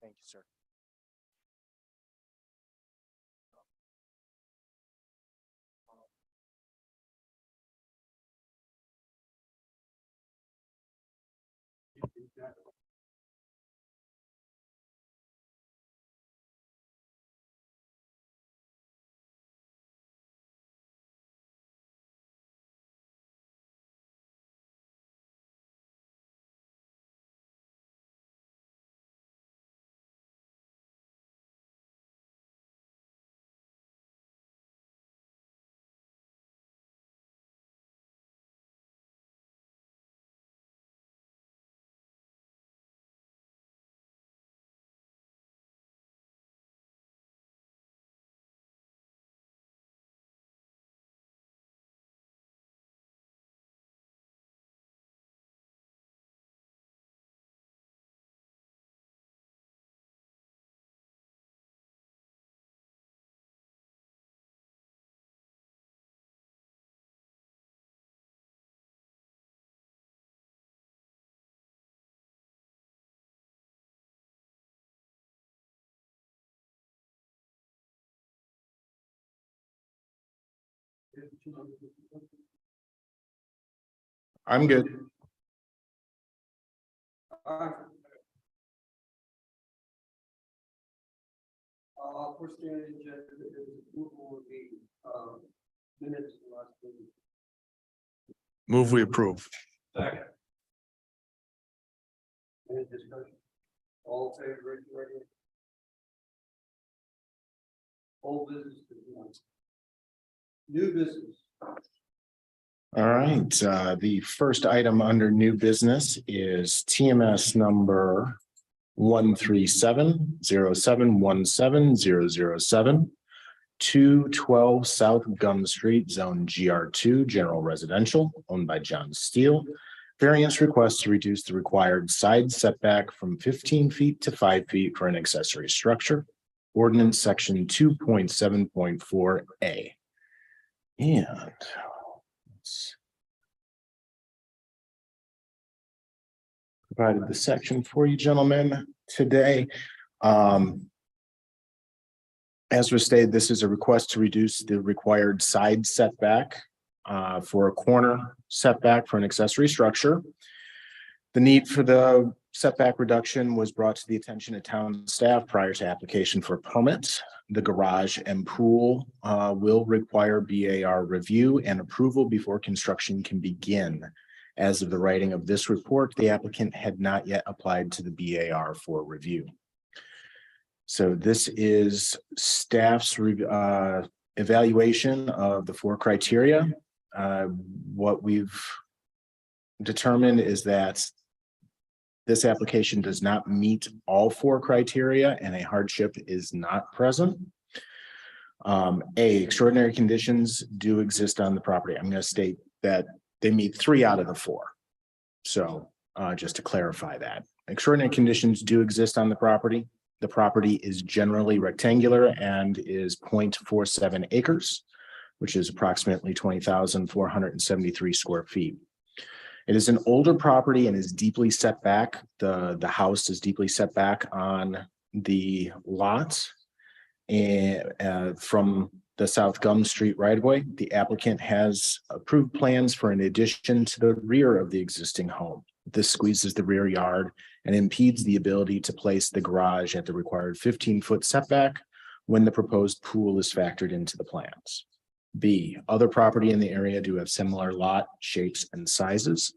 Thank you, sir. I'm good. First thing on the agenda is approval of the minutes of the last meeting. Move we approve. Second. Any discussion? All in favor, raise your right hand. Old business. New business. All right, the first item under new business is TMS number 13707170007, 212 South Gum Street, Zone GR2, General Residential, owned by John Steele. Variance request to reduce the required side setback from 15 feet to 5 feet for an accessory structure. Ordinance section 2.7.4A. And provided the section for you gentlemen today. As was stated, this is a request to reduce the required side setback for a corner setback for an accessory structure. The need for the setback reduction was brought to the attention of town staff prior to application for permits. The garage and pool will require BAR review and approval before construction can begin. As of the writing of this report, the applicant had not yet applied to the BAR for review. So this is staff's evaluation of the 4 criteria. What we've determined is that this application does not meet all 4 criteria and a hardship is not present. Extraordinary conditions do exist on the property. I'm going to state that they meet 3 out of the 4. So just to clarify that. Extraordinary conditions do exist on the property. The property is generally rectangular and is 0.47 acres, which is approximately 20,473 square feet. It is an older property and is deeply set back. The house is deeply set back on the lot and from the South Gum Street right of way. The applicant has approved plans for an addition to the rear of the existing home. This squeezes the rear yard and impedes the ability to place the garage at the required 15-foot setback when the proposed pool is factored into the plans. B, other property in the area do have similar lot shapes and sizes,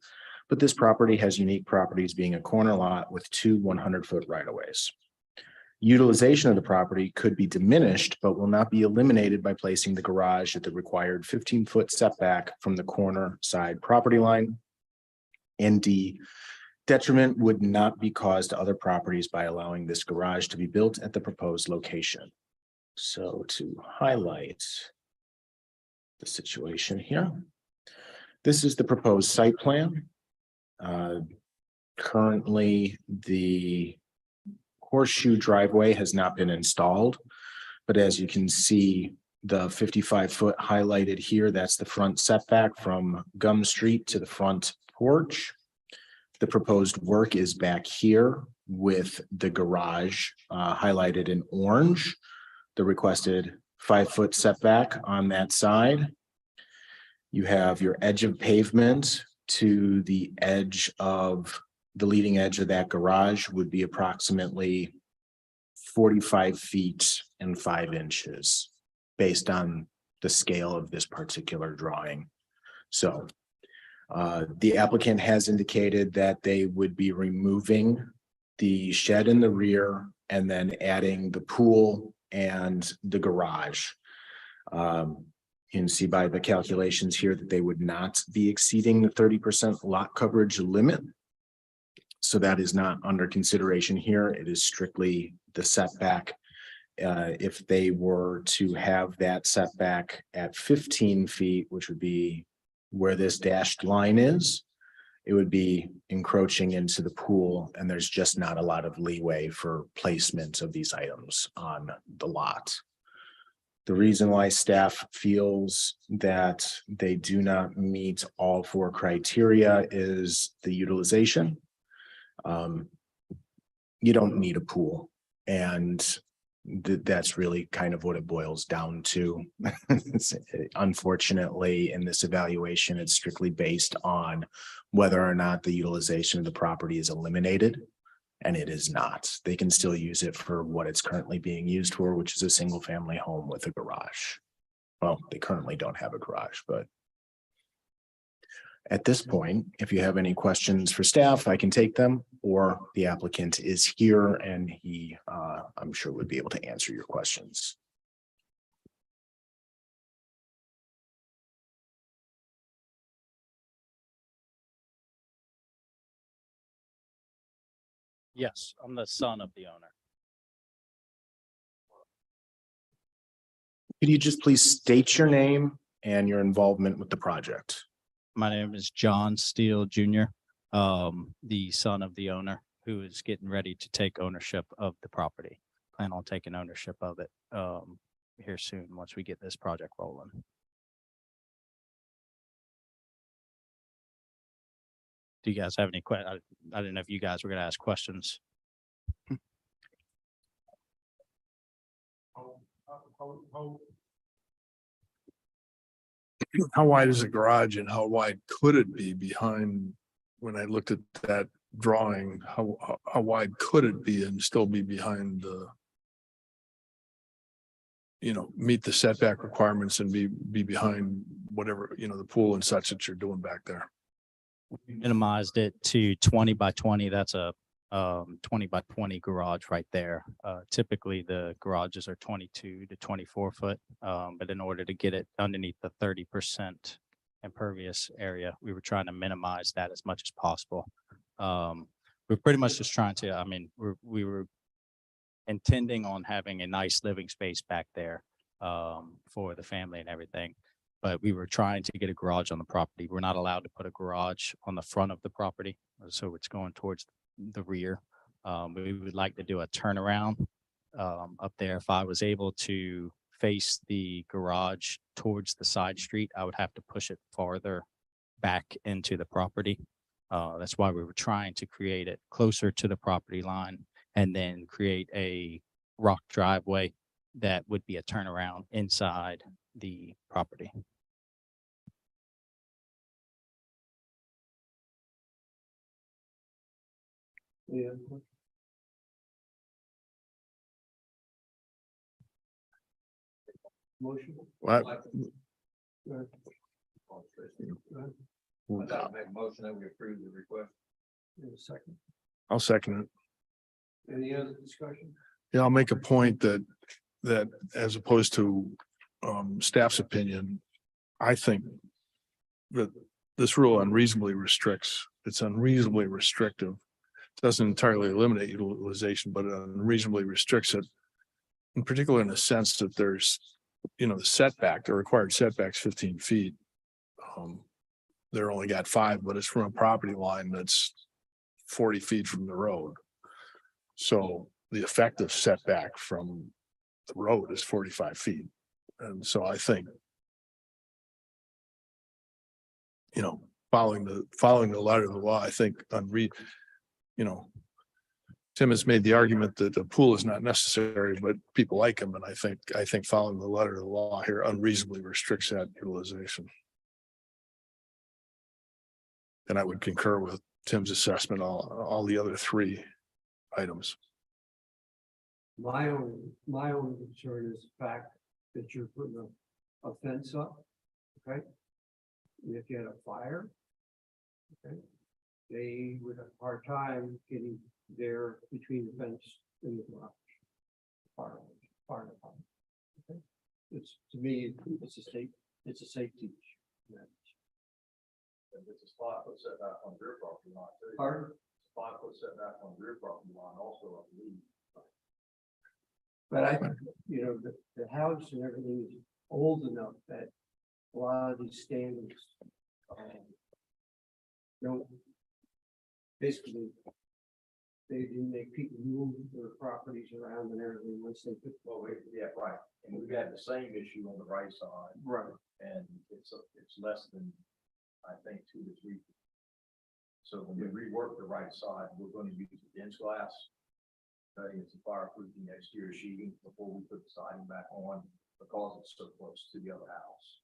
but this property has unique properties being a corner lot with 2 100-foot right-of-ways. Utilization of the property could be diminished, but will not be eliminated by placing the garage at the required 15-foot setback from the corner side property line. And D, detriment would not be caused to other properties by allowing this garage to be built at the proposed location. So to highlight the situation here, This is the proposed site plan. Currently, the horseshoe driveway has not been installed, but as you can see, the 55-foot highlighted here, that's the front setback from Gum Street to the front porch. The proposed work is back here with the garage highlighted in orange. The requested 5-foot setback on that side. You have your edge of pavement to the edge of the leading edge of that garage would be approximately 45 feet and 5 inches based on the scale of this particular drawing. So the applicant has indicated that they would be removing the shed in the rear and then adding the pool and the garage. You can see by the calculations here that they would not be exceeding the 30% lot coverage limit. So that is not under consideration here. It is strictly the setback. If they were to have that setback at 15 feet, which would be where this dashed line is, it would be encroaching into the pool, and there's just not a lot of leeway for placement of these items on the lot. The reason why staff feels that they do not meet all 4 criteria is the utilization. You don't need a pool, and that's really kind of what it boils down to. Unfortunately, in this evaluation, it's strictly based on whether or not the utilization of the property is eliminated, and it is not. They can still use it for what it's currently being used for, which is a single family home with a garage. Well, they currently don't have a garage, but at this point, if you have any questions for staff, I can take them, or the applicant is here and he, I'm sure, would be able to answer your questions. Yes, I'm the son of the owner. Could you just please state your name and your involvement with the project? My name is John Steele Jr., the son of the owner who is getting ready to take ownership of the property. Plan on taking ownership of it here soon once we get this project rolling. Do you guys have any questions? I didn't know if you guys were going to ask questions. How wide is the garage and how wide could it be behind, when I looked at that drawing, how wide could it be and still be behind the, meet the setback requirements and be behind whatever, the pool and such that you're doing back there? Minimized it to 20 by 20. That's a 20 by 20 garage right there. Typically the garages are 22 to 24 foot. But in order to get it underneath the 30% impervious area, we were trying to minimize that as much as possible. We're pretty much just trying to, we were intending on having a nice living space back there for the family and everything. But we were trying to get a garage on the property. We're not allowed to put a garage on the front of the property. So it's going towards the rear. We would like to do a turnaround up there. If I was able to face the garage towards the side street, I would have to push it farther back into the property. That's why we were trying to create it closer to the property line and then create a rock driveway that would be a turnaround inside the property. Yeah. Motion. Well, Go ahead. Go ahead. I'd like to make a motion that we approve the request. In a second. I'll second it. Any other discussion? Yeah, I'll make a point that as opposed to staff's opinion, I think that this rule unreasonably restricts, it's unreasonably restrictive. It doesn't entirely eliminate utilization, but it unreasonably restricts it. In particular, in the sense that there's, the setback, the required setback's 15 feet. they're only got 5, but it's from a property line that's 40 feet from the road. So the effective setback from the road is 45 feet. And so I think, you know, following the letter of the law, I think Tim has made the argument that a pool is not necessary, but people like them. And I think following the letter of the law here unreasonably restricts that utilization. And I would concur with Tim's assessment, all the other 3 items. My own concern is the fact that you're putting a fence up, okay? And if you had a fire, okay, they would have a hard time getting there between the fence and the garage. Fire department. Okay? To me, it's a safety issue. And it's a 5-foot setback on rear property line too. Pardon? 5-foot setback on rear property line also, I believe. But I think, the house and everything is old enough that a lot of these standards, don't, basically, they didn't make people move their properties around and everything once they put. Well, yeah, right. And we've had the same issue on the right side, Right. and it's less than, I think, 2 to 3. So when we rework the right side, we're going to use the dense glass. It's a fireproofing exterior sheeting before we put the siding back on because it's so close to the other house.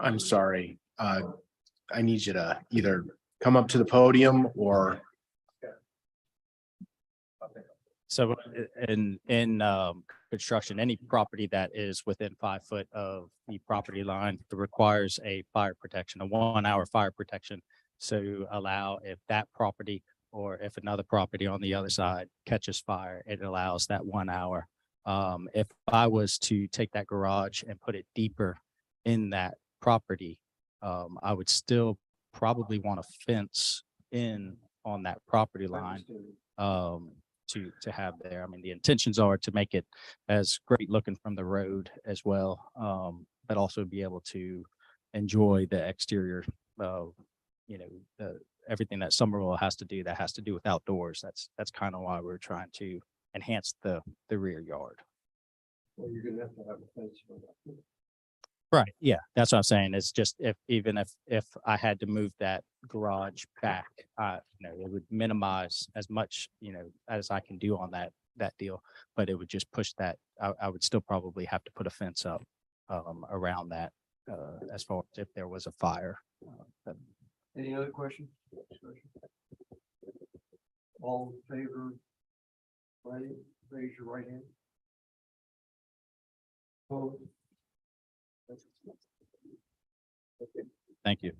I'm sorry. I need you to either come up to the podium or So in construction, any property that is within 5 foot of the property line requires a fire protection, a 1-hour fire protection. So allow if that property or if another property on the other side catches fire, it allows that 1 hour. If I was to take that garage and put it deeper in that property, I would still probably want a fence in on that property line to have there. I mean, the intentions are to make it as great looking from the road as well, but also be able to enjoy the exterior, everything that Somerville has to do that has to do with outdoors. That's kind of why we're trying to enhance the rear yard. Well, you're gonna have to have a fence for that. Right. Yeah, that's what I'm saying. It's just if I had to move that garage back, it would minimize as much, as I can do on that deal, but it would just push that. I would still probably have to put a fence up around that as far as if there was a fire. Any other questions? All in favor? Raise your right hand. Opposed? Okay. Thank you.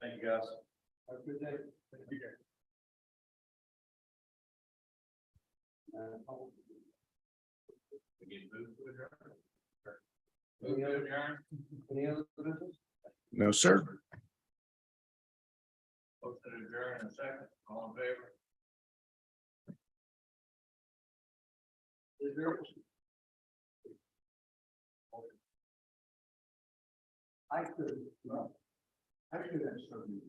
Thank you, guys. Have a good day. Any other business? no, sir. Motion to adjourn in a second. All in favor? Is there? I could have some,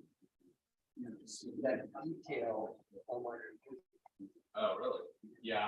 that detail on my. Oh, really? Yeah.